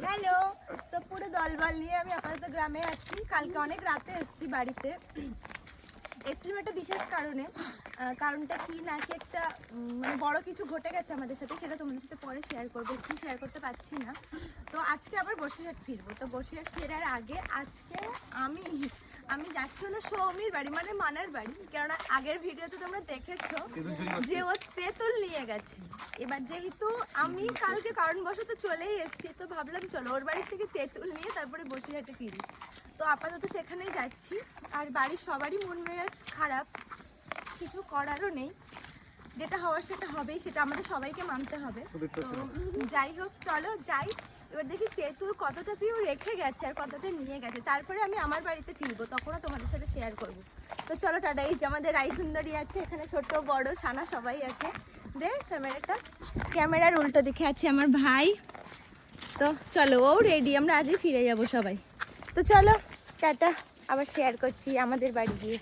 Hello, তো পুরো দলবল নিয়ে আমি আপাতত গ্রামে আছি। কালকে অনেক রাতে এসেছি বাড়িতে। এসেছিলাম একটা বিশেষ কারণে। কারণটা কি না কি একটা মানে বড় কিছু ঘটে গেছে আমাদের সাথে, সেটা তোমাদের সাথে পরে শেয়ার করবো, একটু শেয়ার করতে পারছি না। তো আজকে আবার বসিরহাট ফিরবো। তো বসিরহাট ফেরার আগে আজকে আমি যাচ্ছি হলো সৌমির বাড়ি, মানে মানার বাড়ি। কেননা আগের ভিডিওতে তোমরা দেখেছো যে ও তেঁতুল নিয়ে গেছে। এবার যেহেতু আমি কালকে কারণবশত চলেই এসেছি, তো ভাবলাম চলো ওর বাড়ি থেকে তেঁতুল নিয়ে তারপরে বসিরহাটে ফিরি। তো আপাতত সেখানেই যাচ্ছি। আর বাড়ির সবারই মন মেজাজ খারাপ, কিছু করারও নেই। যেটা হওয়ার সেটা হবেই, সেটা আমাদের সবাইকে মানতে হবে। তো যাই হোক, চলো যাই। এবার দেখি তেঁতুল কতটা পিও রেখে গেছে আর কতটা নিয়ে গেছে, তারপরে আমি আমার বাড়িতে ফিরবো, তখনও তোমাদের সাথে শেয়ার করব। তো চলো টাটা। এই যে আমাদের রাই সুন্দরী আছে এখানে, ছোট বড় সানা সবাই আছে। ক্যামেরার উল্টো দিকে আছে আমার ভাই। তো চলো, ও রেডি, আমরা আজই ফিরে যাব সবাই। তো চলো টাটা, আবার শেয়ার করছি আমাদের বাড়ি গিয়ে।